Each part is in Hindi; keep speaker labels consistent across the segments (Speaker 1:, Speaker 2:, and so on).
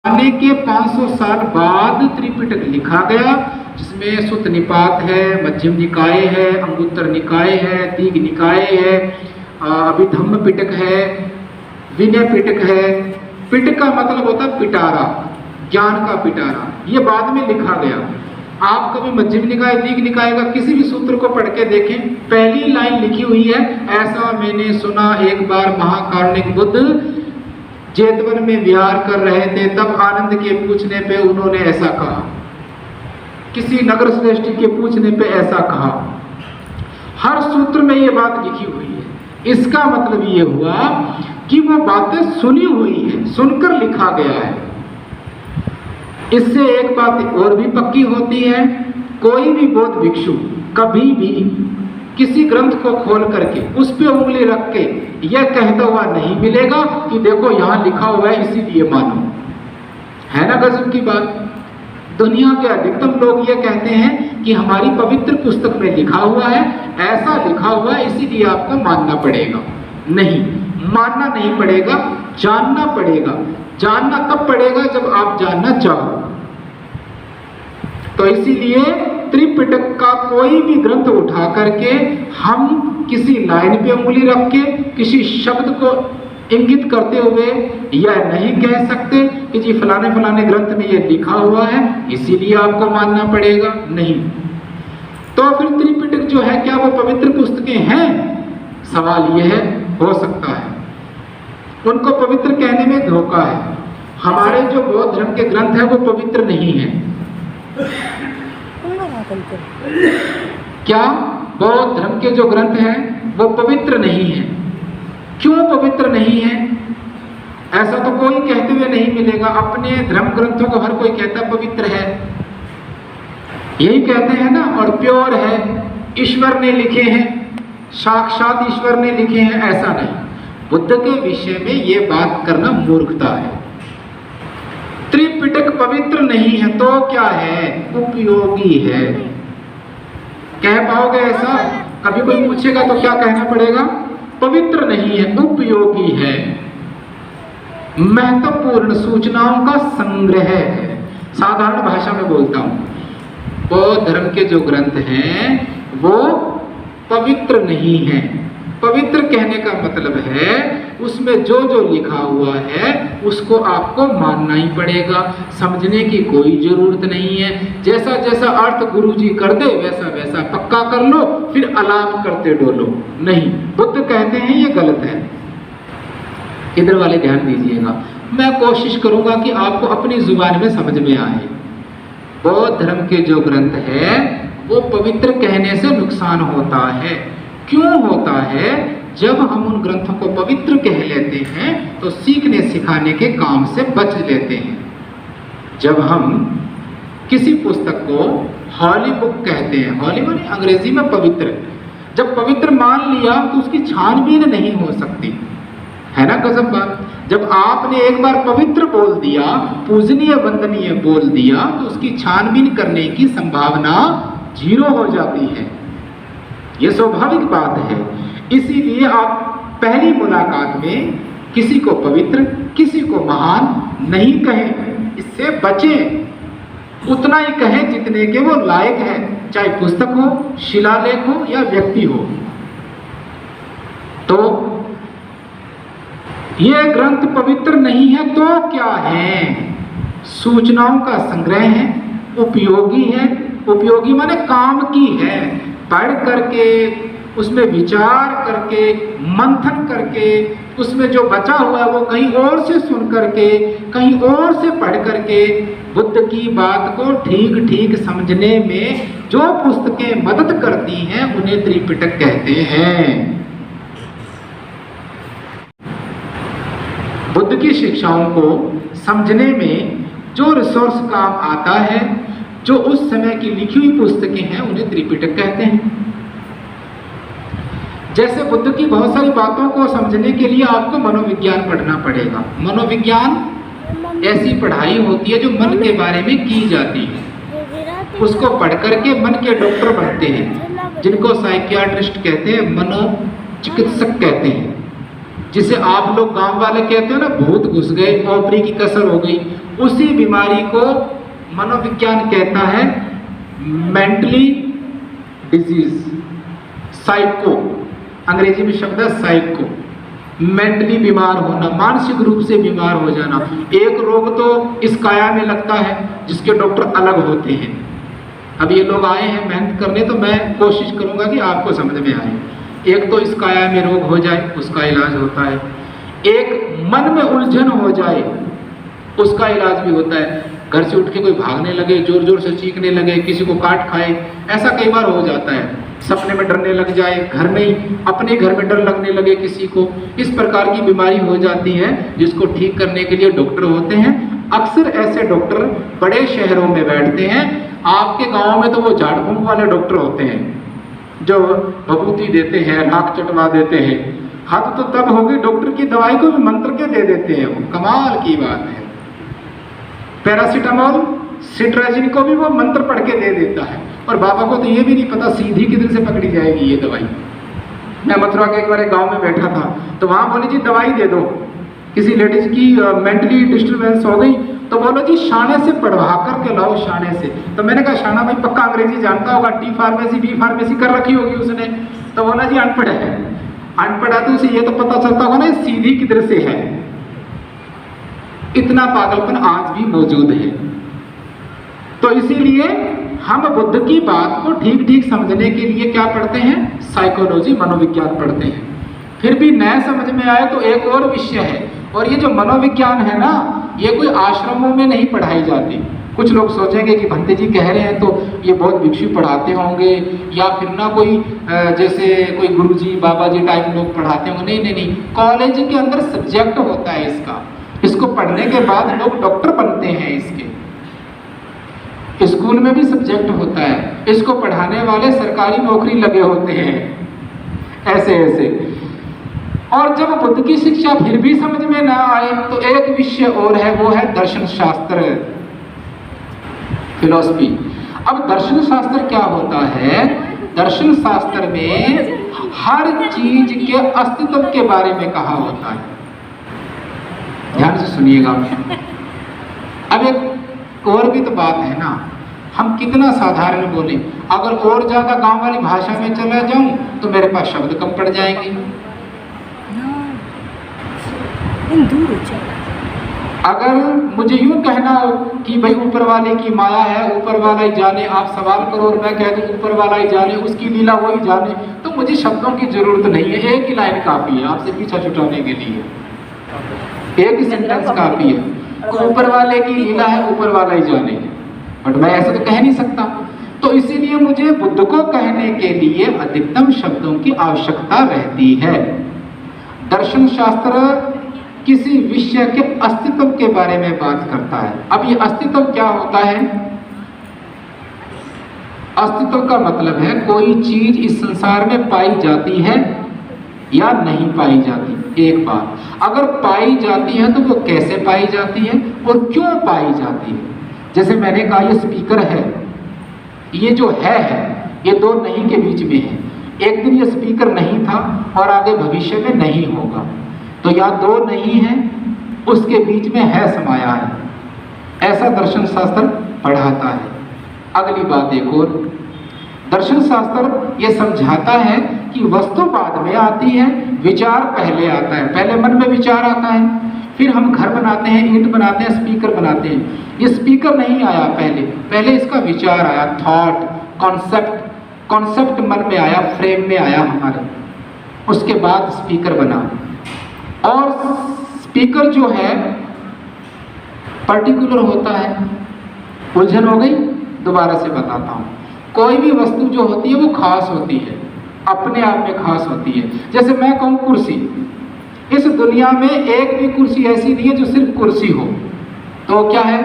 Speaker 1: आने के 500 साल बाद त्रिपिटक लिखा गया, जिसमें सुत्त निपात है, मध्यम निकाय है, अंगुत्तर निकाय है, दीघ निकाय है, अभिधम्म पिटक है, विनय पिटक है। पिटक का मतलब होता है पिटारा, ज्ञान का पिटारा। ये बाद में लिखा गया। आप कभी मध्यम निकाय, दीघ निकाय का किसी भी सूत्र को पढ़ के देखें, पहली लाइन लिखी हुई है, ऐसा मैंने सुना एक बार महाकारुणिक बुद्ध जेतवन में विहार कर रहे थे, तब आनंद के पूछने पे उन्होंने ऐसा कहा। किसी नगर श्रेष्ठ के पूछने पे ऐसा कहा। हर सूत्र में ये बात लिखी हुई है। इसका मतलब ये हुआ कि वो बातें सुनी हुई है, सुनकर लिखा गया है। इससे एक बात और भी पक्की होती है, कोई भी बौद्ध भिक्षु कभी भी किसी ग्रंथ को खोल करके उस पे उंगली रख के यह कहता हुआ नहीं मिलेगा कि देखो यहां लिखा हुआ है इसीलिए मानो। है ना गजब की बात। दुनिया के अधिकतम लोग ये कहते हैं कि हमारी पवित्र पुस्तक में लिखा हुआ है, ऐसा लिखा हुआ है, इसीलिए आपको मानना पड़ेगा। नहीं, मानना नहीं पड़ेगा, जानना पड़ेगा। जानना तब पड़ेगा जब आप जानना चाहो। तो इसीलिए त्रिपिटक का कोई भी ग्रंथ उठा करके हम किसी लाइन पे उंगली रख के किसी शब्द को इंगित करते हुए यह नहीं कह सकते कि जी फलाने फलाने ग्रंथ में यह लिखा हुआ है इसीलिए आपको मानना पड़ेगा। नहीं। तो फिर त्रिपिटक जो है क्या वो पवित्र पुस्तकें हैं? सवाल यह है, हो सकता है। उनको पवित्र कहने में धोखा है। हमारे जो बौद्ध धर्म के ग्रंथ है वो पवित्र नहीं है। क्या बौद्ध धर्म के जो ग्रंथ हैं वो पवित्र नहीं है? क्यों पवित्र नहीं है? ऐसा तो कोई कहते हुए नहीं मिलेगा। अपने धर्म ग्रंथों को हर कोई कहता पवित्र है, यही कहते हैं ना। और प्योर है, ईश्वर ने लिखे हैं, साक्षात ईश्वर ने लिखे हैं, ऐसा नहीं। बुद्ध के विषय में ये बात करना मूर्खता है। त्रिपिटक पवित्र नहीं है तो क्या है? उपयोगी है। कह पाओगे ऐसा? कभी कोई पूछेगा तो क्या कहना पड़ेगा? पवित्र नहीं है, उपयोगी है, महत्वपूर्ण सूचनाओं का संग्रह है। साधारण भाषा में बोलता हूं, बौद्ध धर्म के जो ग्रंथ हैं वो पवित्र नहीं है। पवित्र कहने का मतलब है उसमें जो जो लिखा हुआ है उसको आपको मानना ही पड़ेगा, समझने की कोई जरूरत नहीं है। जैसा जैसा अर्थ गुरुजी कर दे वैसा वैसा पक्का कर लो, फिर अलाप करते डोलो। नहीं, बुद्ध कहते हैं ये गलत है। इधर वाले ध्यान दीजिएगा। मैं कोशिश करूंगा कि आपको अपनी जुबान में समझ में आए। बौद्ध धर्म के जो ग्रंथ है वो पवित्र कहने से नुकसान होता है। क्यों होता है? जब हम उन ग्रंथों को पवित्र कह लेते हैं तो सीखने सिखाने के काम से बच लेते हैं। जब हम किसी पुस्तक को हॉली बुक कहते हैं, हॉली माने अंग्रेजी में पवित्र, जब पवित्र मान लिया तो उसकी छानबीन नहीं हो सकती। है ना गजब बात। जब आपने एक बार पवित्र बोल दिया, पूजनीय वंदनीय बोल दिया, तो उसकी छानबीन करने की संभावना 0 हो जाती है। यह स्वाभाविक बात है। इसीलिए आप पहली मुलाकात में किसी को पवित्र, किसी को महान नहीं कहें, इससे बचें। उतना ही कहें जितने के वो लायक है, चाहे पुस्तक हो, शिलालेख हो या व्यक्ति हो। तो ये ग्रंथ पवित्र नहीं है तो क्या है? सूचनाओं का संग्रह है, उपयोगी है। उपयोगी माने काम की है। पढ़ करके उसमें विचार करके मंथन करके उसमें जो बचा हुआ है वो कहीं और से सुन करके, कहीं और से पढ़ करके बुद्ध की बात को ठीक ठीक समझने में जो पुस्तकें मदद करती हैं उन्हें त्रिपिटक कहते हैं। बुद्ध की शिक्षाओं को समझने में जो रिसोर्स काम आता है, जो उस समय की लिखी हुई पुस्तकें हैं, उन्हें त्रिपिटक कहते हैं। जैसे बुद्ध की बहुत सारी बातों को समझने के लिए आपको मनोविज्ञान पढ़ना पड़ेगा। मनोविज्ञान ऐसी पढ़ाई होती है जो मन के बारे में की जाती है। उसको पढ़ करके मन के डॉक्टर बनते हैं, जिनको साइकियाट्रिस्ट कहते हैं, मनोचिकित्सक कहते हैं। जिसे आप लोग गांव वाले कहते हो ना, भूत घुस गए, ओपरी की कसर हो गई, उसी बीमारी को मनोविज्ञान कहता है मेंटली डिजीज, साइको, अंग्रेजी में शब्द है साइको, मेंटली बीमार होना, मानसिक रूप से बीमार हो जाना। एक रोग तो इस काया में लगता है जिसके डॉक्टर अलग होते हैं। अब ये लोग आए हैं मेहनत करने, तो मैं कोशिश करूंगा कि आपको समझ में आए। एक तो इस काया में रोग हो जाए, उसका इलाज होता है। एक मन में उलझन हो जाए, उसका इलाज भी होता है। घर से उठ के कोई भागने लगे, जोर जोर से चीखने लगे, किसी को काट खाए, ऐसा कई बार हो जाता है। सपने में डरने लग जाए, घर में ही अपने घर में डर लगने लगे किसी को, इस प्रकार की बीमारी हो जाती है, जिसको ठीक करने के लिए डॉक्टर होते हैं। अक्सर ऐसे डॉक्टर बड़े शहरों में बैठते हैं। आपके गांव में तो वो झाड़ फूंक वाले डॉक्टर होते हैं जो भभूति देते हैं, नाक चटवा देते हैं। हद तो तब होगी डॉक्टर की दवाई को भी मंत्र के दे देते हैं, वो कमाल की बात है। पैरासीटामोल, सिट्राजिन को भी वो मंत्र पढ़ के दे देता है। और बाबा को तो ये भी नहीं पता सीधी किधर से पकड़ी जाएगी ये दवाई। मैं मथुरा के एक बार एक गाँव में बैठा था, तो वहाँ बोले जी दवाई दे दो, किसी लेडीज की मेंटली डिस्टर्बेंस हो गई, तो बोलो जी शाने से पढ़वा करके लाओ, शाने से। तो मैंने कहा शाना भाई पक्का अंग्रेजी जानता होगा, टी फार्मेसी बी फार्मेसी कर रखी होगी उसने। तो बोला जी अनपढ़ है। अनपढ़ है तो उसे ये तो पता चलता होगा ना सीधी किधर से है। इतना पागलपन आज भी मौजूद है। तो इसीलिए हम बुद्ध की बात को ठीक ठीक समझने के लिए क्या पढ़ते हैं? साइकोलॉजी, मनोविज्ञान पढ़ते हैं। फिर भी नया समझ में आए तो एक और विषय है। और ये जो मनोविज्ञान है ना, ये कोई आश्रमों में नहीं पढ़ाई जाती। कुछ लोग सोचेंगे कि भंते जी कह रहे हैं तो ये बहुत भिक्षु पढ़ाते होंगे, या फिर ना कोई जैसे कोई गुरुजी बाबा जी टाइप लोग पढ़ाते होंगे। नहीं नहीं नहीं, कॉलेज के अंदर सब्जेक्ट होता है इसका। इसको पढ़ने के बाद लोग डॉक्टर बनते हैं। इसके स्कूल में भी सब्जेक्ट होता है, इसको पढ़ाने वाले सरकारी नौकरी लगे होते हैं, ऐसे ऐसे। और जब बुद्ध की शिक्षा फिर भी समझ में ना आए तो एक विषय और है, वो है दर्शन शास्त्र, फिलॉसफी। अब दर्शन शास्त्र क्या होता है? दर्शन शास्त्र में हर चीज के अस्तित्व के बारे में कहा होता है। ध्यान से सुनिएगा। अब एक और भी तो बात है ना, हम कितना साधारण बोले। अगर और ज्यादा गांव वाली भाषा में चला जाऊं तो मेरे पास शब्द कम पड़ जाएंगे। अगर मुझे यूं कहना हो कि भाई ऊपर वाले की माया है, ऊपर वाला ही जाने, आप सवाल करो और मैं कह दूं ऊपर वाला ही जाने, उसकी लीला वही जाने, तो मुझे शब्दों की जरूरत नहीं है। एक ही लाइन काफी है आपसे पीछा छुटाने के लिए, एक ही सेंटेंस काफी है। ऊपर वाले की लीला है, ऊपर वाला ही जाने। बट मैं ऐसा तो कह नहीं सकता, तो इसीलिए मुझे बुद्ध को कहने के लिए अधिकतम शब्दों की आवश्यकता रहती है। दर्शन शास्त्र किसी विषय के अस्तित्व के बारे में बात करता है। अब ये अस्तित्व क्या होता है? अस्तित्व का मतलब है कोई चीज इस संसार में पाई जाती है या नहीं पाई जाती। एक बात, अगर पाई जाती है तो वो कैसे पाई जाती है और क्यों पाई जाती है। जैसे मैंने कहा ये स्पीकर है, ये जो है ये दो नहीं के बीच में है। एक दिन ये स्पीकर नहीं था और आगे भविष्य में नहीं होगा, तो यहाँ दो नहीं है, उसके बीच में है समाया है। ऐसा दर्शन शास्त्र पढ़ाता है। अगली बात एक और, दर्शन शास्त्र ये समझाता है कि वस्तु बाद में आती है, विचार पहले आता है। पहले मन में विचार आता है, फिर हम घर बनाते हैं, ईंट बनाते हैं, स्पीकर बनाते हैं। ये स्पीकर नहीं आया पहले इसका विचार आया, थॉट, कॉन्सेप्ट मन में आया, फ्रेम में आया हमारे, उसके बाद स्पीकर बना। और स्पीकर जो है पर्टिकुलर होता है। उलझन हो गई? दोबारा से बताता हूँ। कोई भी वस्तु जो होती है वो खास होती है, अपने आप में खास होती है। जैसे मैं कहूँ कुर्सी, इस दुनिया में एक भी कुर्सी ऐसी नहीं है जो सिर्फ कुर्सी हो, तो क्या है?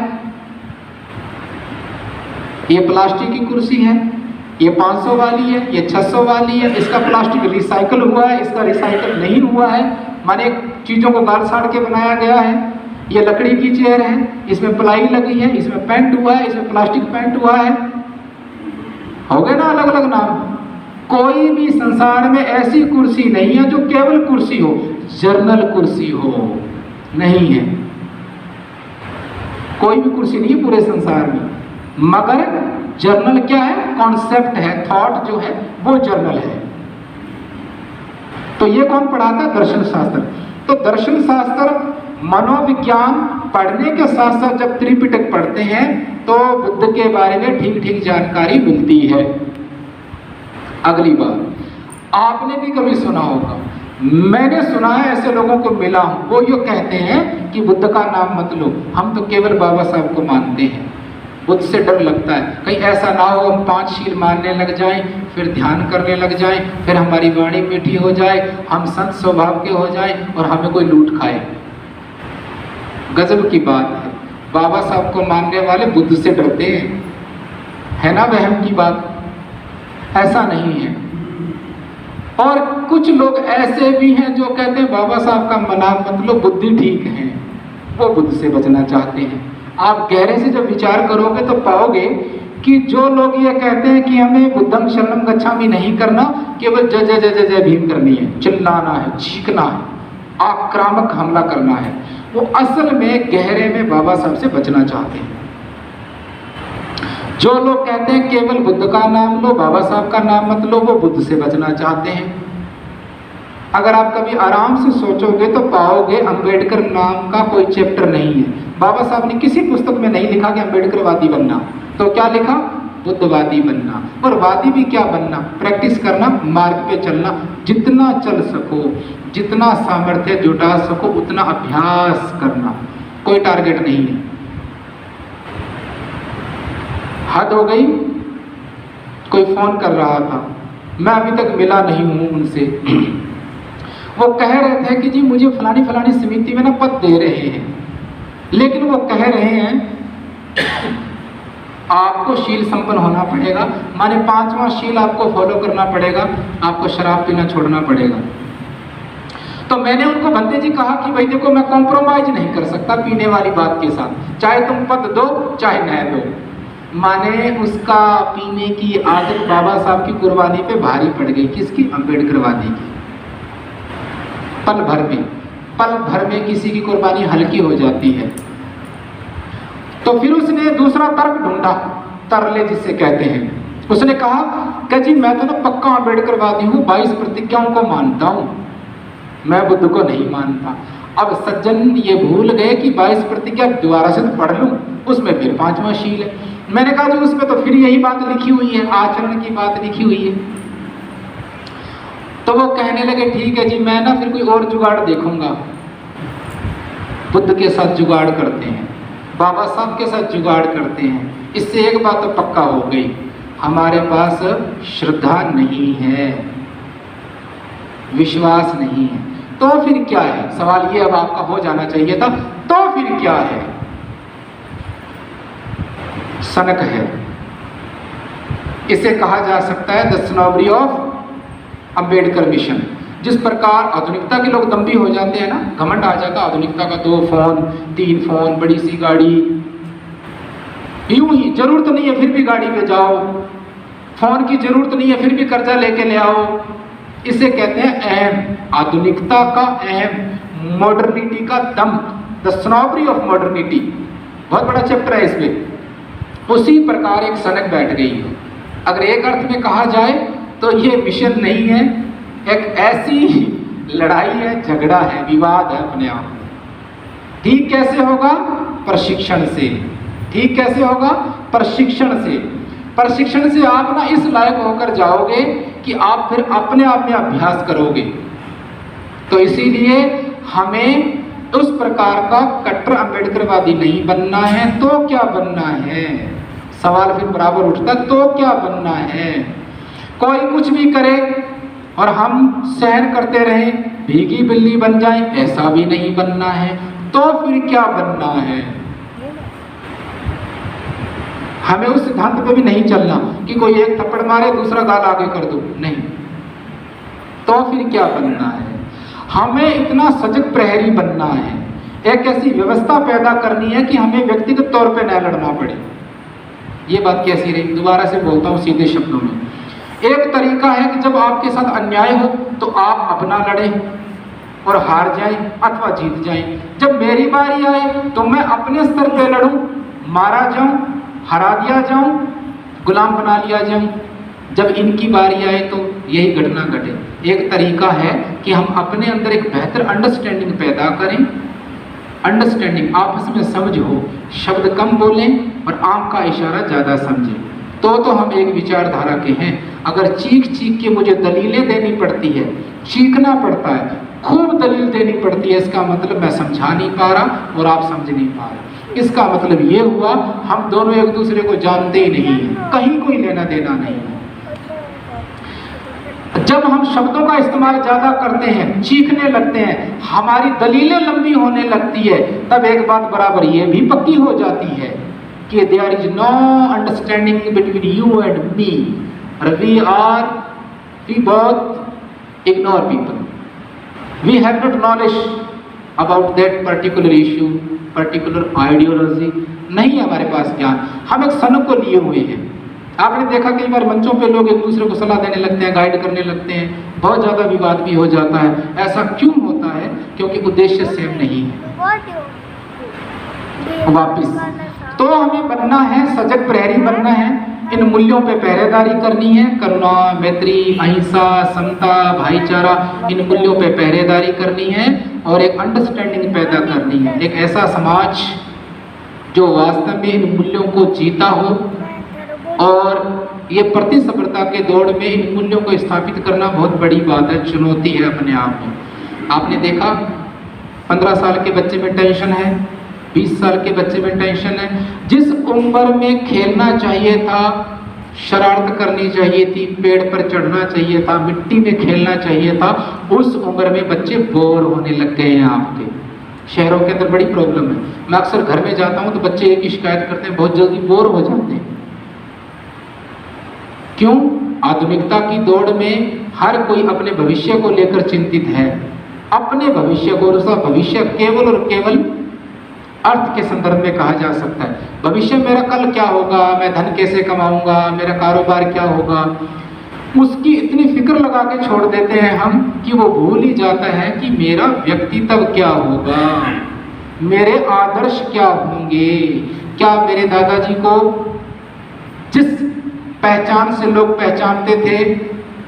Speaker 1: ये प्लास्टिक की कुर्सी है, ये 500 वाली है, ये 600 वाली है, इसका प्लास्टिक रिसाइकल हुआ है, इसका रिसाइकल नहीं हुआ है, माने चीजों को गाड़ साड़ के बनाया गया है। ये लकड़ी की चेयर है, इसमें प्लाई लगी है, इसमें पेंट हुआ है, इसमें प्लास्टिक पेंट हुआ है, हो गए ना अलग अलग नाम। कोई भी संसार में ऐसी कुर्सी नहीं है जो केवल कुर्सी हो, जर्नल कुर्सी हो, नहीं है। कोई भी कुर्सी नहीं है पूरे संसार में, मगर जर्नल क्या है? कॉन्सेप्ट है, थॉट जो है वो जर्नल है। तो ये कौन पढ़ाता है? दर्शन शास्त्र। तो दर्शन शास्त्र मनोविज्ञान पढ़ने के साथ साथ जब त्रिपिटक पढ़ते हैं तो बुद्ध के बारे में ठीक ठीक जानकारी मिलती है। अगली बात, आपने भी कभी सुना होगा, मैंने सुना है, ऐसे लोगों को मिला हूं, वो ये कहते हैं कि बुद्ध का नाम मत लो, हम तो केवल बाबा साहब को मानते हैं। बुद्ध से डर लगता है कहीं ऐसा ना हो हम 5 शील मानने लग जाएं, फिर ध्यान करने लग जाएं, फिर हमारी वाणी मीठी हो जाए, हम संत स्वभाव के हो जाएं और हमें कोई लूट खाए। गजब की बात है, बाबा साहब को मानने वाले बुद्ध से डरते हैं, है ना वहम की बात? ऐसा नहीं है। और कुछ लोग ऐसे भी हैं जो कहते हैं बाबा साहब का मना मतलब बुद्धि ठीक है, वो बुद्ध से बचना चाहते हैं। आप गहरे से जब विचार करोगे तो पाओगे कि जो लोग ये कहते हैं कि हमें बुद्धं शरणं गच्छामि नहीं करना, केवल जय जय जय जय जय भीम करनी है, चिल्लाना है, चीखना है, आक्रामक हमला करना है, वो असल में गहरे में बाबा साहब से बचना चाहते हैं। जो लोग कहते हैं केवल बुद्ध का नाम लो, बाबा साहब का नाम मत लो, वो बुद्ध से बचना चाहते हैं। अगर आप कभी आराम से सोचोगे तो पाओगे अंबेडकर नाम का कोई चैप्टर नहीं है। बाबा साहब ने किसी पुस्तक में नहीं लिखा कि अंबेडकरवादी बनना, तो क्या लिखा? बुद्धवादी बनना। और वादी भी क्या बनना? प्रैक्टिस करना, मार्ग पे चलना, जितना चल सको, जितना सामर्थ्य जुटा सको उतना अभ्यास करना, कोई टारगेट नहीं है। हद हो गई। कोई फोन कर रहा था, मैं अभी तक मिला नहीं हूं उनसे। वो कह रहे थे कि जी मुझे फलानी फलानी समिति में ना पद दे रहे हैं, लेकिन वो कह रहे हैं आपको शील संपन्न होना पड़ेगा, माने 5वां शील आपको फॉलो करना पड़ेगा, आपको शराब पीना छोड़ना पड़ेगा। तो मैंने उनको बंदे जी कहा कि भाई देखो मैं कॉम्प्रोमाइज नहीं कर सकता पीने वाली बात के साथ, चाहे तुम पद दो चाहे न दो। माने उसका पीने की आदत बाबा साहब की कुर्बानी पे भारी पड़ गई। किसकी? अंबेडकरवादी की। पल भर में किसी की कुर्बानी हल्की हो जाती है। तो फिर उसने दूसरा तर्क ढूंढा, तरले जिसे कहते हैं। उसने कहा कि जी मैं तो ना पक्का अंबेडकरवादी हूँ, 22 प्रतिज्ञाओं को मानता हूँ, मैं बुद्ध को नहीं मानता। अब सज्जन ये भूल गए कि 22 प्रतिज्ञा दोबारा से तो पढ़ लूँ, उसमें फिर 5वां शील है। मैंने कहा जी उसमें तो फिर यही बात लिखी हुई है, आचरण की बात लिखी हुई है। तो वो कहने लगे ठीक है जी मैं ना फिर कोई और जुगाड़ देखूंगा। बुद्ध के साथ जुगाड़ करते हैं, बाबा साहब के साथ जुगाड़ करते हैं। इससे एक बात तो पक्का हो गई, हमारे पास श्रद्धा नहीं है, विश्वास नहीं है। तो फिर क्या है? सवाल ये अब आपका हो जाना चाहिए था, तो फिर क्या है? सनक है। इसे कहा जा सकता है द स्नोबरी ऑफ अंबेडकर मिशन। जिस प्रकार आधुनिकता के लोग दम्भी हो जाते हैं ना, घमंड आ जाता आधुनिकता का, 2 फोन 3 फोन, बड़ी सी गाड़ी, यूं ही जरूरत नहीं है फिर भी गाड़ी पे जाओ, फोन की जरूरत नहीं है फिर भी कर्जा लेके ले आओ। इसे कहते हैं अहम, आधुनिकता का अहम, मॉडर्निटी का दम, द स्नोबरी ऑफ मॉडर्निटी। बहुत बड़ा चैप्टर है इसमें। उसी प्रकार एक सनक बैठ गई है। अगर एक अर्थ में कहा जाए तो ये मिशन नहीं है, एक ऐसी लड़ाई है, झगड़ा है, विवाद है अपने आप में। ठीक कैसे होगा? प्रशिक्षण से। ठीक कैसे होगा? प्रशिक्षण से। प्रशिक्षण से आप ना इस लायक होकर जाओगे कि आप फिर अपने आप में अभ्यास करोगे। तो इसीलिए हमें उस प्रकार का कट्टर अंबेडकरवादी नहीं बनना है। तो क्या बनना है? सवाल फिर बराबर उठता, तो क्या बनना है? कोई कुछ भी करे और हम सहन करते रहें, भीगी बिल्ली बन जाए, ऐसा भी नहीं बनना है। तो फिर क्या बनना है? हमें उस सिद्धांत पे भी नहीं चलना कि कोई एक थप्पड़ मारे दूसरा गाल आगे कर दो, नहीं। तो फिर क्या बनना है? हमें इतना सजग प्रहरी बनना है, एक ऐसी व्यवस्था पैदा करनी है कि हमें व्यक्तिगत तौर पे न लड़ना पड़े। ये बात कैसी रही? दोबारा से बोलता हूँ सीधे शब्दों में। एक तरीका है कि जब आपके साथ अन्याय हो तो आप अपना लड़ें, और हार जाए अथवा जीत जाए। जब मेरी बारी आए तो मैं अपने स्तर पे लड़ूं, मारा जाऊं, हरा दिया जाऊं, गुलाम बना लिया जाऊं। जब इनकी बारी आए तो यही घटना घटे। एक तरीका है कि हम अपने अंदर एक बेहतर अंडरस्टैंडिंग पैदा करें, अंडरस्टैंडिंग, आपस में समझ हो, शब्द कम बोलें और आंख का इशारा ज़्यादा समझें। तो हम एक विचारधारा के हैं। अगर चीख चीख के मुझे दलीलें देनी पड़ती है, चीखना पड़ता है, खूब दलील देनी पड़ती है, इसका मतलब मैं समझा नहीं पा रहा और आप समझ नहीं पा रहे। इसका मतलब ये हुआ हम दोनों एक दूसरे को जानते ही नहीं हैं, कहीं कोई लेना देना नहीं है। जब हम शब्दों का इस्तेमाल ज्यादा करते हैं, चीखने लगते हैं, हमारी दलीलें लंबी होने लगती है, तब एक बात बराबर ये भी पक्की हो जाती है कि there is no understanding between you and me, we both ignore people, we have not knowledge about that particular issue, particular ideology, नहीं हमारे पास ज्ञान, हम एक सन को लिए हुए हैं। आपने देखा कई बार मंचों पे लोग एक दूसरे को सलाह देने लगते हैं, गाइड करने लगते हैं, बहुत ज़्यादा विवाद भी हो जाता है। ऐसा क्यों होता है? क्योंकि उद्देश्य सेम नहीं है। वापिस तो हमें बनना है, सजग प्रहरी बनना है, इन मूल्यों पे पहरेदारी करनी है, करुणा, मैत्री, अहिंसा, समता, भाईचारा, इन मूल्यों पे पहरेदारी करनी है और एक अंडरस्टैंडिंग पैदा करनी है। एक ऐसा समाज जो वास्तव में इन मूल्यों को जीता हो, और ये प्रतिस्पर्धा के दौड़ में इन मूल्यों को स्थापित करना बहुत बड़ी बात है, चुनौती है अपने आप में। आपने देखा 15 साल के बच्चे में टेंशन है, 20 साल के बच्चे में टेंशन है। जिस उम्र में खेलना चाहिए था, शरारत करनी चाहिए थी, पेड़ पर चढ़ना चाहिए था, मिट्टी में खेलना चाहिए था, उस उम्र में बच्चे बोर होने लग गए हैं। आपके शहरों के अंदर बड़ी प्रॉब्लम है। मैं अक्सर घर में जाता हूँ तो बच्चे एक ही शिकायत करते हैं, बहुत जल्दी बोर हो जाते हैं। क्यों? आधुनिकता की दौड़ में हर कोई अपने भविष्य को लेकर चिंतित है, अपने भविष्य को। उसका भविष्य केवल और केवल अर्थ के संदर्भ में कहा जा सकता है। भविष्य मेरा कल क्या होगा, मैं धन कैसे कमाऊंगा, मेरा कारोबार क्या होगा, उसकी इतनी फिक्र लगा के छोड़ देते हैं हम कि वो भूल ही जाता है कि मेरा व्यक्तित्व क्या होगा, मेरे आदर्श क्या होंगे। क्या मेरे दादाजी को जिस पहचान से लोग पहचानते थे,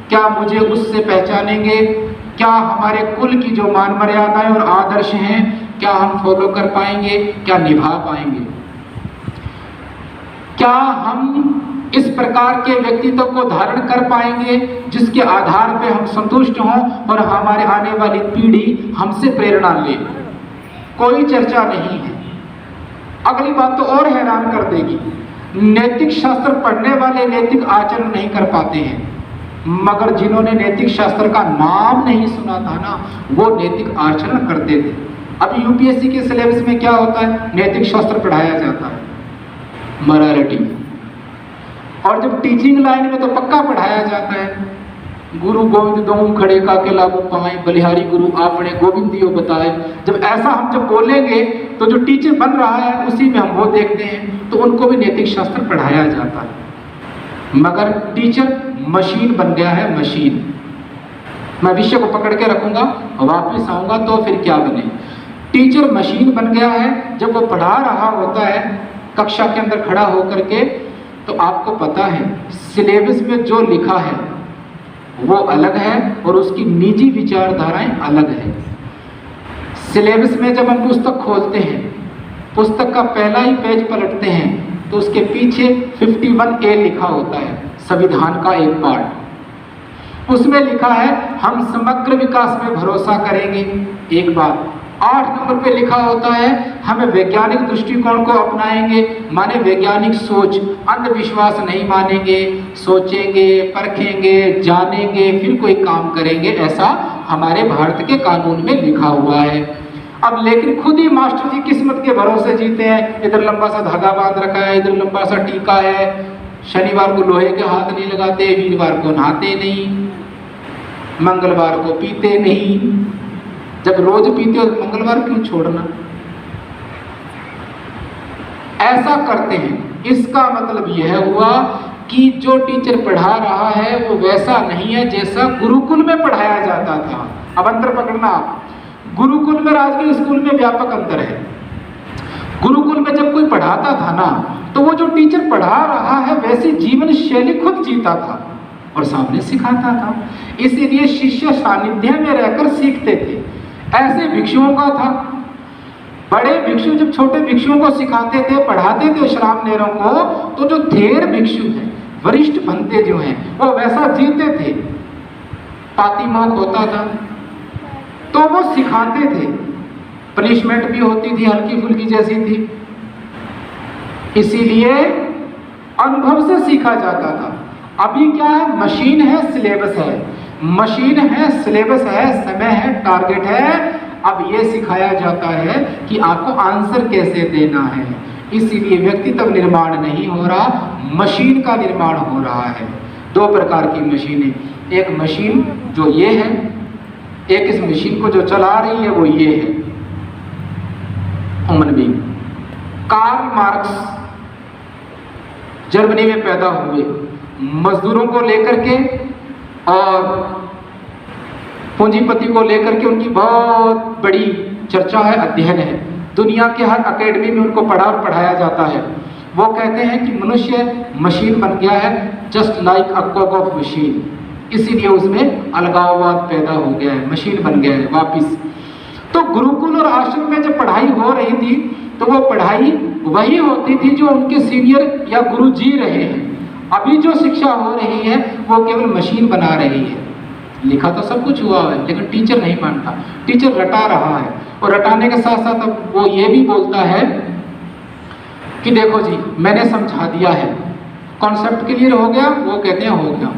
Speaker 1: क्या मुझे उससे पहचानेंगे? क्या हमारे कुल की जो मान मर्यादाएं और आदर्श हैं, क्या हम फॉलो कर पाएंगे, क्या निभा पाएंगे? क्या हम इस प्रकार के व्यक्तित्व को धारण कर पाएंगे जिसके आधार पे हम संतुष्ट हों और हमारे आने वाली पीढ़ी हमसे प्रेरणा ले? कोई चर्चा नहीं है। अगली बात तो और हैरान कर देगी, नैतिक शास्त्र पढ़ने वाले नैतिक आचरण नहीं कर पाते हैं, मगर जिन्होंने नैतिक शास्त्र का नाम नहीं सुना था ना, वो नैतिक आचरण करते थे। अब यूपीएससी के सिलेबस में क्या होता है? नैतिक शास्त्र पढ़ाया जाता है, मॉरलिटी। और जब टीचिंग लाइन में तो पक्का पढ़ाया जाता है, गुरु गोविंद दोम खड़े का के लागू पाए, बलिहारी गुरु आपने गोविंद दियो बताए। जब ऐसा हम जब बोलेंगे तो जो टीचर बन रहा है उसी में हम वो देखते हैं, तो उनको भी नैतिक शास्त्र पढ़ाया जाता है। मगर टीचर मशीन बन गया है, मशीन। मैं विषय को पकड़ के रखूंगा, वापस आऊंगा तो फिर क्या बने। टीचर मशीन बन गया है। जब वो पढ़ा रहा होता है कक्षा के अंदर खड़ा होकर के, तो आपको पता है सिलेबस में जो लिखा है वो अलग है और उसकी निजी विचारधाराएं अलग है। सिलेबस में जब हम पुस्तक खोलते हैं, पुस्तक का पहला ही पेज पलटते हैं तो उसके पीछे 51A लिखा होता है, संविधान का एक पार्ट। उसमें लिखा है हम समग्र विकास में भरोसा करेंगे, एक बात। 8 नंबर पे लिखा होता है हमें वैज्ञानिक दृष्टिकोण को अपनाएंगे, माने वैज्ञानिक सोच, अंधविश्वास नहीं मानेंगे, सोचेंगे, परखेंगे, जानेंगे, फिर कोई काम करेंगे, ऐसा हमारे भारत के कानून में लिखा हुआ है। अब लेकिन खुद ही मास्टर जी किस्मत के भरोसे जीते हैं। इधर लंबा सा धागा बांध रखा है, इधर लंबा सा टीका है, शनिवार को लोहे के हाथ नहीं लगाते, वीरवार को नहाते नहीं, मंगलवार को पीते नहीं। जब रोज पीते हो तो मंगलवार क्यों छोड़ना? ऐसा करते हैं। इसका मतलब यह हुआ कि जो टीचर पढ़ा रहा है वो वैसा नहीं है जैसा गुरुकुल में पढ़ाया जाता था। अब अंतर पकड़ना आप, गुरुकुल में राजकीय स्कूल में व्यापक अंतर है। गुरुकुल में जब कोई पढ़ाता था ना, तो वो जो टीचर पढ़ा रहा है वैसी जीवन शैली खुद जीता था और सामने सिखाता था। इसीलिए शिष्य सानिध्य में रहकर सीखते थे। ऐसे भिक्षुओं का था। बड़े भिक्षु जब छोटे भिक्षुओं को सिखाते थे, पढ़ाते थे श्रामणेरों को, तो जो थेर भिक्षु हैं, वरिष्ठ भंते जो हैं, वो वैसा जीते थे। पातिमोक्ष होता था तो वो सिखाते थे। पनिशमेंट भी होती थी, हल्की फुल्की जैसी थी। इसीलिए अनुभव से सीखा जाता था। अभी क्या है, मशीन है, सिलेबस है, मशीन है, सिलेबस है, समय है, टारगेट है। अब ये सिखाया जाता है कि आपको आंसर कैसे देना है। इसीलिए व्यक्तित्व निर्माण नहीं हो रहा, मशीन का निर्माण हो रहा है। दो प्रकार की मशीनें, एक मशीन जो ये है, एक इस मशीन को जो चला रही है वो ये है, human being. Karl Marx Germany में पैदा हुए, मजदूरों को लेकर के और पूंजीपति को लेकर के उनकी बहुत बड़ी चर्चा है, अध्ययन है। दुनिया के हर एकेडमी में उनको पढ़ा और पढ़ाया जाता है। वो कहते हैं कि मनुष्य मशीन बन गया है, just like a cog of machine. इसीलिए उसमें अलगाववाद पैदा हो गया है, मशीन बन गया है वापिस। तो गुरुकुल और आश्रम में जब पढ़ाई हो रही थी तो वो पढ़ाई वही होती थी जो उनके सीनियर या गुरु जी रहे हैं। अभी जो शिक्षा हो रही है वो केवल मशीन बना रही है। लिखा तो सब कुछ हुआ है लेकिन टीचर नहीं मानता, टीचर रटा रहा है। और रटाने के साथ साथ अब वो ये भी बोलता है कि देखो जी मैंने समझा दिया है, कॉन्सेप्ट क्लियर हो गया। वो कहते हैं हो गया।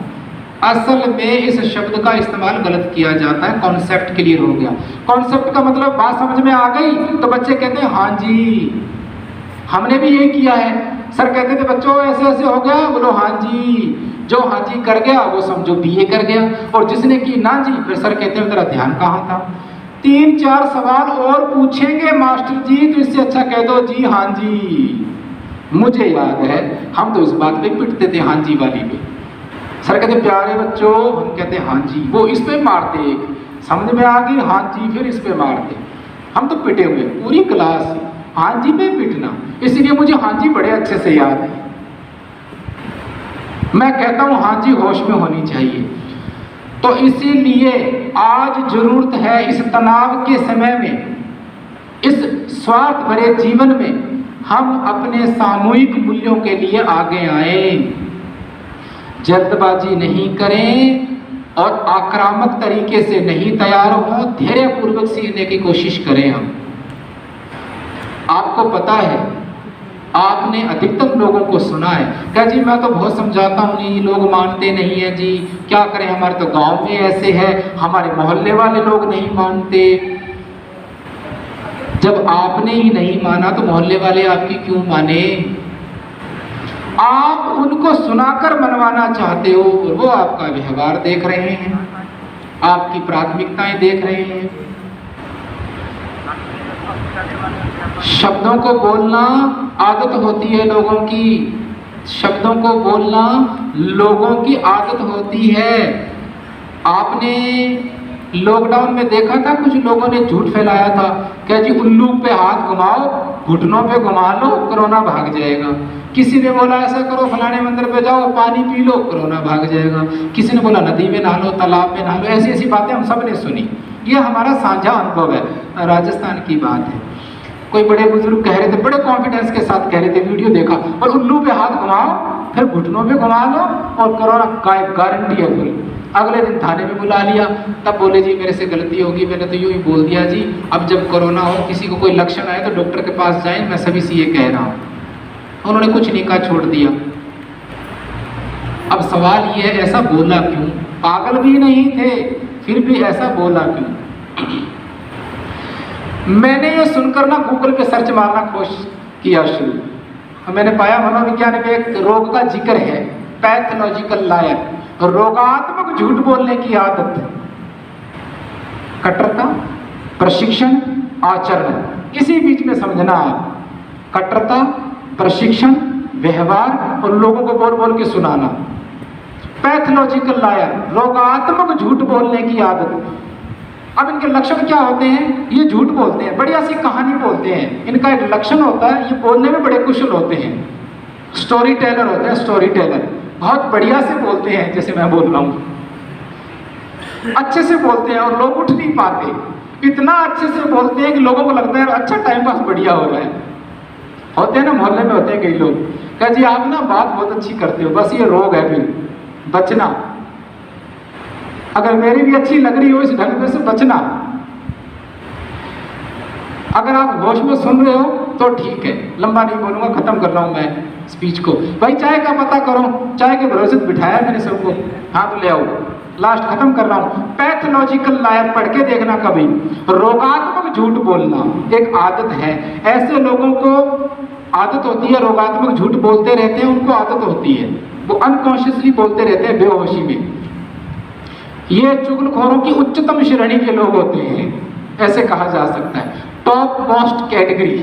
Speaker 1: असल में इस शब्द का इस्तेमाल गलत किया जाता है, कॉन्सेप्ट क्लियर हो गया। कॉन्सेप्ट का मतलब बात समझ में आ गई तो बच्चे कहते हैं हाँ जी, हमने भी यही किया है। सर कहते थे बच्चों ऐसे ऐसे हो गया, बोलो हाँ जी। जो हाँ जी कर गया वो समझो बीए कर गया, और जिसने की ना जी, फिर सर कहते हैं तेरा ध्यान कहाँ था। 3-4 सवाल और पूछेंगे मास्टर जी तो इससे अच्छा कह दो जी हाँ जी। मुझे याद है हम तो इस बात पे पिटते थे, हाँ जी वाली पे। सर कहते प्यारे बच्चों, हम कहते हाँ जी, वो इस पे मारते, एक समझ में आ गई हाँ जी, फिर इस पे मारते। हम तो पिटे हुए पूरी क्लास हाँ जी पे पिटना। इसलिए मुझे हाँ जी बड़े अच्छे से याद है। मैं कहता हूँ हाँ जी होश में होनी चाहिए। तो इसीलिए आज जरूरत है इस तनाव के समय में, इस स्वार्थ भरे जीवन में हम अपने सामूहिक मूल्यों के लिए आगे आए, जल्दबाजी नहीं करें और आक्रामक तरीके से नहीं तैयार हो, धैर्यपूर्वक सीखने की कोशिश करें। हम आपको पता है, आपने अधिकतम लोगों को सुना है क्या जी मैं तो बहुत समझाता हूँ नहीं, लोग मानते नहीं है जी, क्या करें, हमारे तो गांव में ऐसे है, हमारे मोहल्ले वाले लोग नहीं मानते। जब आपने ही नहीं माना तो मोहल्ले वाले आपकी क्यों माने? आप उनको सुनाकर मनवाना चाहते हो और वो आपका व्यवहार देख रहे हैं, आपकी प्राथमिकताएं देख रहे हैं। शब्दों को बोलना आदत होती है लोगों की, शब्दों को बोलना लोगों की आदत होती है। आपने लॉकडाउन में देखा था कुछ लोगों ने झूठ फैलाया था, क्या जी उल्लू पे हाथ घुमाओ, घुटनों पे घुमा लो, कोरोना भाग जाएगा। किसी ने बोला ऐसा करो, फलाने मंदिर पे जाओ, पानी पी लो, कोरोना भाग जाएगा। किसी ने बोला नदी में नहा लो, तालाब में नहा लो। ऐसी ऐसी बातें हम सब ने सुनी। ये हमारा साझा अनुभव है, राजस्थान की बात है। कोई बड़े बुजुर्ग कह रहे थे, बड़े कॉन्फिडेंस के साथ कह रहे थे, वीडियो देखा, और उल्लू पे हाथ घुमाओ, फिर घुटनों पे घुमा लो और कोरोना गारंटी है फुल। अगले दिन थाने में बुला लिया, तब बोले जी मेरे से गलती होगी, मैंने तो यूं ही बोल दिया जी। अब जब कोरोना हो, किसी को कोई लक्षण आए तो डॉक्टर के पास जाएं, मैं सभी से ये कह रहा हूँ। उन्होंने कुछ नहीं कहा, छोड़ दिया। अब सवाल ये है ऐसा बोला क्यों? पागल भी नहीं थे, फिर भी ऐसा बोला क्यों? मैंने ये सुनकर ना गूगल पे सर्च मारना कोशिश किया शुरू। मैंने पाया मनोविज्ञान में एक रोग का जिक्र है, पैथोलॉजिकल लायर, रोगात्मक झूठ बोलने की आदत, कट्टरता, प्रशिक्षण, आचरण। इसी बीच में समझना आप, कट्टरता, प्रशिक्षण, व्यवहार और लोगों को बोल बोल के सुनाना। पैथोलॉजिकल लायर, रोगात्मक झूठ बोलने की आदत। अब इनके लक्षण क्या होते हैं? ये झूठ बोलते हैं, बढ़िया सी कहानी बोलते हैं। इनका एक लक्षण होता है, ये बोलने में बड़े कुशल होते हैं, स्टोरी टेलर होते हैं, स्टोरी टेलर। बहुत बढ़िया से बोलते हैं, जैसे मैं बोल रहा हूँ, अच्छे से बोलते हैं और लोग उठ नहीं पाते। इतना अच्छे से बोलते हैं कि लोगों को लगता है अच्छा टाइम पास बढ़िया हो रहा है। होते हैं ना, मोहल्ले में होते हैं कई लोग, कह जी आप ना बात बहुत अच्छी करते हो, बस ये रोग है, फिर बचना। अगर मेरी भी अच्छी लग रही हो इस ढंग से बचना। अगर आप होश में सुन रहे हो तो ठीक है, लंबा नहीं बोलूंगा, खत्म कर रहा हूं मैं स्पीच को। भाई चाय का पता करो, चाय के भरोसे बिठाया मैंने सबको, हाथ ले आओ, लास्ट खत्म कर रहा हूं। पैथोलॉजिकल लायर पढ़ के देखना कभी। रोगात्मक झूठ बोलना एक आदत है। ऐसे लोगों को आदत होती है, रोगात्मक झूठ बोलते रहते हैं, उनको आदत होती है, वो अनकॉन्शियसली बोलते रहते हैं बेहोशी में। ये चुगलखोरों की उच्चतम श्रेणी के लोग होते हैं, ऐसे कहा जा सकता है, टॉप मोस्ट कैटेगरी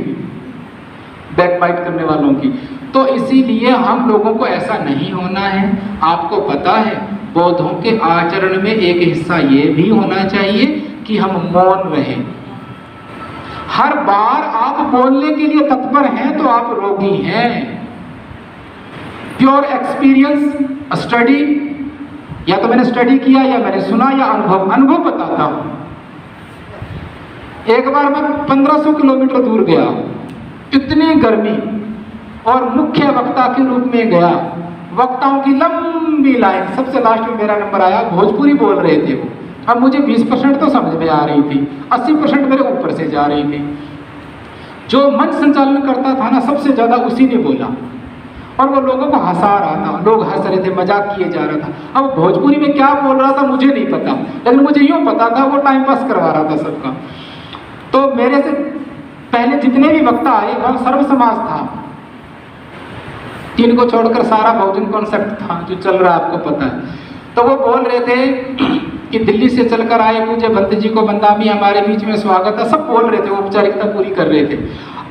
Speaker 1: बैकबाइट करने वालों की। तो इसीलिए हम लोगों को ऐसा नहीं होना है। आपको पता है बौद्धों के आचरण में एक हिस्सा ये भी होना चाहिए कि हम मौन रहें। हर बार आप बोलने के लिए तत्पर हैं तो आप रोगी हैं। प्योर एक्सपीरियंस, स्टडी, या तो मैंने स्टडी किया या मैंने सुना या अनुभव बताता हूं। एक बार मैं 1500 किलोमीटर दूर गया, इतनी गर्मी, और मुख्य वक्ता के रूप में गया। वक्ताओं की लंबी लाइन, सबसे लास्ट में मेरा नंबर आया। भोजपुरी बोल रहे थे वो। अब मुझे 20% तो समझ में आ रही थी, 80% मेरे ऊपर से जा रही थी। जो मंच संचालन करता था ना, सबसे ज्यादा उसी ने बोला, और वो लोगों को हंसा रहा था, लोग हंस रहे थे, मजाक किए जा रहा था। अब भोजपुरी में क्या बोल रहा था मुझे नहीं पता, लेकिन मुझे यूं पता था वो टाइम पास करवा रहा था सबका। तो मेरे से पहले जितने भी वक्ता आए वह सर्व समाज था, 3 को छोड़कर सारा बहुजन कॉन्सेप्ट था जो चल रहा है, आपको पता है। तो वो बोल रहे थे कि दिल्ली से चलकर आए पूज्य भंते जी को बंदामी हमारे बीच में स्वागत है, सब बोल रहे थे, वो औपचारिकता पूरी कर रहे थे।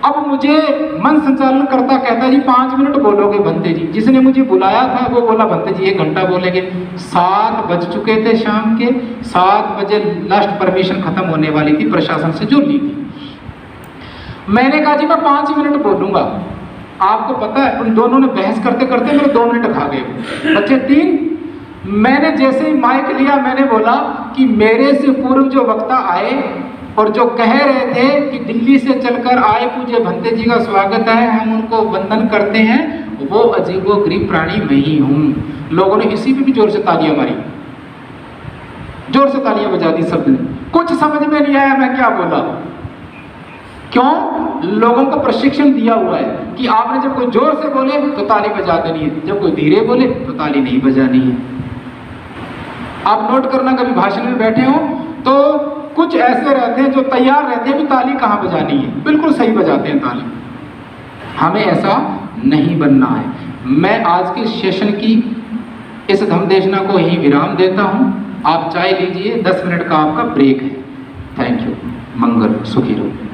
Speaker 1: अब मुझे मन संचालन करता कहता जी 5 मिनट बोलोगे भंते जी। जिसने मुझे बुलाया था वो बोला भंते जी 1 घंटा बोलेंगे। 7 बज चुके थे शाम के, 7 बजे लास्ट परमिशन खत्म होने वाली थी, प्रशासन से जो ली थी। मैंने कहा जी मैं 5 मिनट बोलूंगा। आपको पता है उन दोनों ने बहस करते करते मेरे 2 मिनट खा गए, बच्चे 3। मैंने जैसे ही माइक लिया मैंने बोला कि मेरे से पूर्व जो वक्ता आए और जो कह रहे थे कि दिल्ली से चलकर आए पूज्य भंते जी का स्वागत है, हम उनको वंदन करते हैं, वो अजीबोगरीब प्राणी मैं ही हूँ। लोगों ने इसी पे भी जोर से तालियां मारी, जोर से तालियां बजा दी सबने। कुछ समझ में नहीं आया मैं क्या बोला। क्यों? लोगों को प्रशिक्षण दिया हुआ है कि आपने जब कोई जोर से बोले तो ताली बजा देनी है, जब कोई धीरे बोले तो ताली नहीं बजानी है। आप नोट करना, कभी भाषण में बैठे हो तो कुछ ऐसे रहते हैं जो तैयार रहते हैं भी ताली कहाँ बजानी है, बिल्कुल सही बजाते हैं ताली। हमें ऐसा नहीं बनना है। मैं आज के सेशन की इस धमदेशना को यही विराम देता हूँ। आप चाय लीजिए, 10 मिनट का आपका ब्रेक है। Thank you. मंगल सुखी रहो।